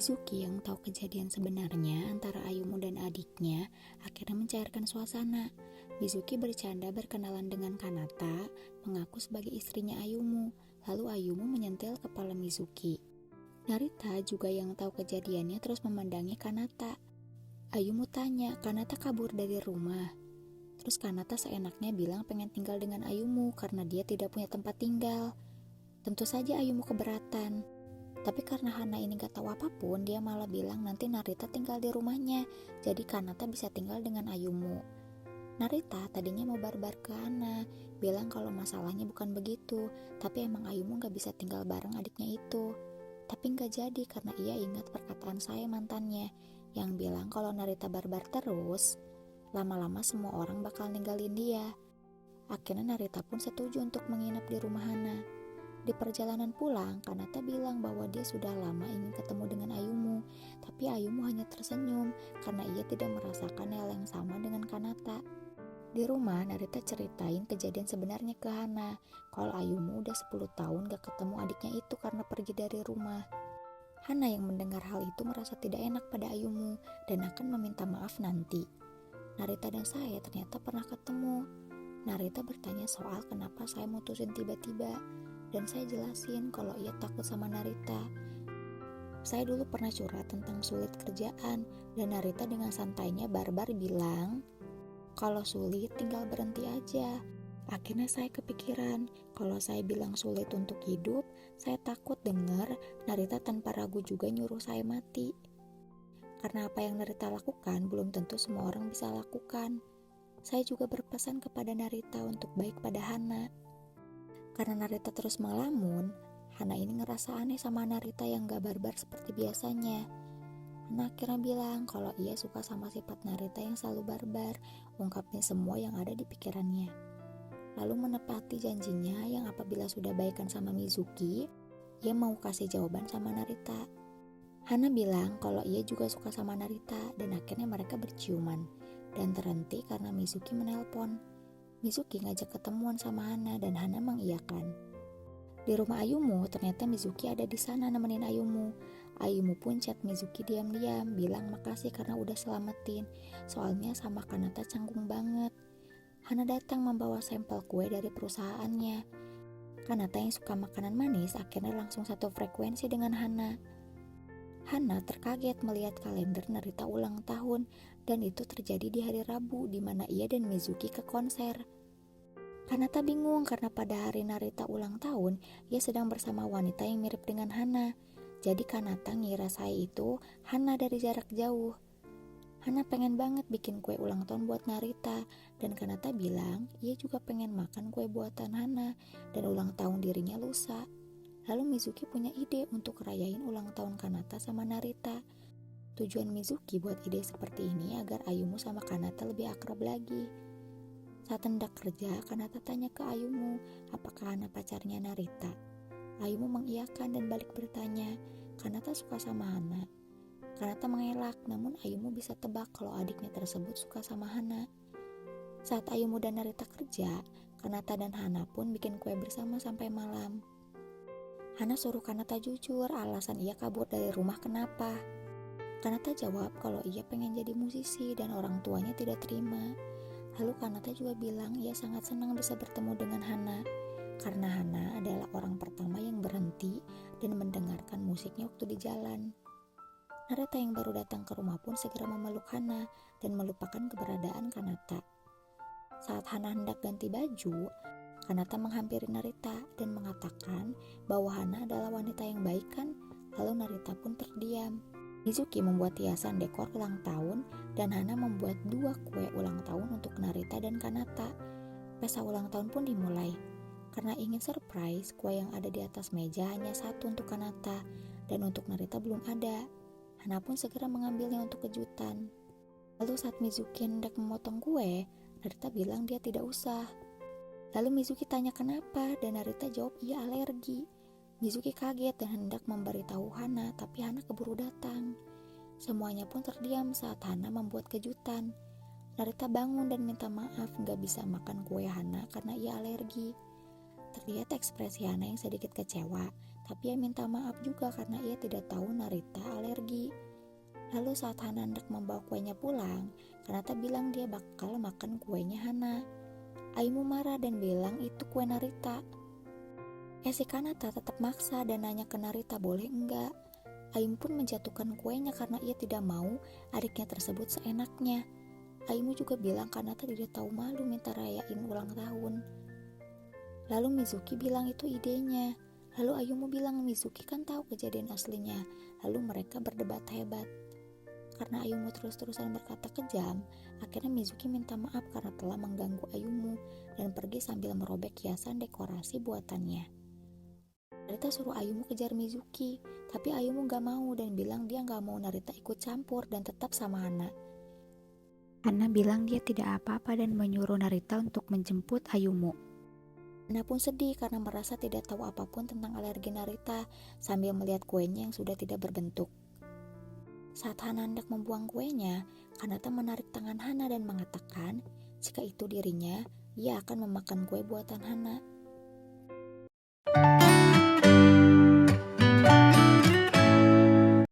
Mizuki yang tahu kejadian sebenarnya antara Ayumu dan adiknya akhirnya mencairkan suasana. Mizuki bercanda berkenalan dengan Kanata, mengaku sebagai istrinya Ayumu, lalu Ayumu menyentil kepala Mizuki. Narita juga yang tahu kejadiannya terus memandangi Kanata. Ayumu tanya, Kanata kabur dari rumah. Terus Kanata seenaknya bilang pengen tinggal dengan Ayumu karena dia tidak punya tempat tinggal. Tentu saja Ayumu keberatan. Tapi karena Hana ini gak tahu apapun, dia malah bilang nanti Narita tinggal di rumahnya, jadi Kanata bisa tinggal dengan Ayumu. Narita tadinya mau barbar ke Hana, bilang kalau masalahnya bukan begitu, tapi emang Ayumu gak bisa tinggal bareng adiknya itu. Tapi gak jadi karena ia ingat perkataan saya mantannya, yang bilang kalau Narita barbar terus, lama-lama semua orang bakal ninggalin dia. Akhirnya Narita pun setuju untuk menginap di rumah Hana. Di perjalanan pulang, Kanata bilang bahwa dia sudah lama ingin ketemu dengan Ayumu, tapi Ayumu hanya tersenyum karena ia tidak merasakan hal yang sama dengan Kanata. Di rumah, Narita ceritain kejadian sebenarnya ke Hana, kalau Ayumu udah 10 tahun gak ketemu adiknya itu karena pergi dari rumah. Hana yang mendengar hal itu merasa tidak enak pada Ayumu dan akan meminta maaf nanti. Narita dan saya ternyata pernah ketemu. Narita bertanya soal kenapa saya mutusin tiba-tiba. Dan saya jelasin kalau ia takut sama Narita. Saya dulu pernah curhat tentang sulit kerjaan, dan Narita dengan santainya barbar bilang, kalau sulit tinggal berhenti aja. Akhirnya saya kepikiran, kalau saya bilang sulit untuk hidup, saya takut dengar Narita tanpa ragu juga nyuruh saya mati. Karena apa yang Narita lakukan, belum tentu semua orang bisa lakukan. Saya juga berpesan kepada Narita untuk baik pada Hana. Karena Narita terus melamun, Hana ini ngerasa aneh sama Narita yang gak barbar seperti biasanya. Hana akhirnya bilang kalau ia suka sama sifat Narita yang selalu barbar, ungkapnya semua yang ada di pikirannya. Lalu menepati janjinya yang apabila sudah baikan sama Mizuki, ia mau kasih jawaban sama Narita. Hana bilang kalau ia juga suka sama Narita dan akhirnya mereka berciuman dan terhenti karena Mizuki menelpon. Mizuki ngajak ketemuan sama Hana dan Hana mengiyakan. Di rumah Ayumu, ternyata Mizuki ada di sana nemenin Ayumu. Ayumu pun chat Mizuki diam-diam, bilang makasih karena udah selamatin. Soalnya sama Kanata canggung banget. Hana datang membawa sampel kue dari perusahaannya. Kanata yang suka makanan manis akhirnya langsung satu frekuensi dengan Hana. Hana terkaget melihat kalender Narita ulang tahun dan itu terjadi di hari Rabu di mana ia dan Mizuki ke konser. Kanata bingung karena pada hari Narita ulang tahun ia sedang bersama wanita yang mirip dengan Hana. Jadi Kanata ngira saya itu Hana dari jarak jauh. Hana pengen banget bikin kue ulang tahun buat Narita dan Kanata bilang ia juga pengen makan kue buatan Hana dan ulang tahun dirinya lusa. Lalu Mizuki punya ide untuk rayain ulang tahun Kanata sama Narita. Tujuan Mizuki buat ide seperti ini agar Ayumu sama Kanata lebih akrab lagi. Saat hendak kerja, Kanata tanya ke Ayumu, apakah Hana pacarnya Narita? Ayumu mengiyakan dan balik bertanya, Kanata suka sama Hana. Kanata mengelak, namun Ayumu bisa tebak kalau adiknya tersebut suka sama Hana. Saat Ayumu dan Narita kerja, Kanata dan Hana pun bikin kue bersama sampai malam. Hana suruh Kanata jujur alasan ia kabur dari rumah kenapa. Kanata jawab kalau ia pengen jadi musisi dan orang tuanya tidak terima. Lalu Kanata juga bilang ia sangat senang bisa bertemu dengan Hana karena Hana adalah orang pertama yang berhenti dan mendengarkan musiknya waktu di jalan. Narita yang baru datang ke rumah pun segera memeluk Hana dan melupakan keberadaan Kanata. Saat Hana hendak ganti baju, Kanata menghampiri Narita dan mengatakan bahwa Hana adalah wanita yang baik kan, lalu Narita pun terdiam. Mizuki membuat hiasan dekor ulang tahun dan Hana membuat 2 kue ulang tahun untuk Narita dan Kanata. Pesta ulang tahun pun dimulai. Karena ingin surprise, kue yang ada di atas meja hanya 1 untuk Kanata dan untuk Narita belum ada. Hana pun segera mengambilnya untuk kejutan. Lalu saat Mizuki hendak memotong kue, Narita bilang dia tidak usah. Lalu Mizuki tanya kenapa dan Narita jawab ia alergi. Mizuki kaget dan hendak memberitahu Hana, tapi Hana keburu datang. Semuanya pun terdiam saat Hana membuat kejutan. Narita bangun dan minta maaf gak bisa makan kue Hana karena ia alergi. Terlihat ekspresi Hana yang sedikit kecewa tapi ia minta maaf juga karena ia tidak tahu Narita alergi. Lalu saat Hana hendak membawa kuenya pulang, Kanata bilang dia bakal makan kuenya Hana. Ayumu marah dan bilang itu kue Narita. Si Kanata tetap maksa dan nanya ke Narita boleh enggak. Ayumu pun menjatuhkan kuenya karena ia tidak mau adiknya tersebut seenaknya. Ayumu juga bilang Kanata tidak tahu malu minta rayain ulang tahun. Lalu Mizuki bilang itu idenya. Lalu Ayumu bilang Mizuki kan tahu kejadian aslinya. Lalu mereka berdebat hebat. Karena Ayumu terus-terusan berkata kejam, akhirnya Mizuki minta maaf karena telah mengganggu Ayumu dan pergi sambil merobek hiasan dekorasi buatannya. Narita suruh Ayumu kejar Mizuki, tapi Ayumu gak mau dan bilang dia gak mau Narita ikut campur dan tetap sama Hana. Hana bilang dia tidak apa-apa dan menyuruh Narita untuk menjemput Ayumu. Hana pun sedih karena merasa tidak tahu apapun tentang alergi Narita sambil melihat kuenya yang sudah tidak berbentuk. Saat Hana hendak membuang kuenya, Kanata menarik tangan Hana dan mengatakan jika itu dirinya, ia akan memakan kue buatan Hana.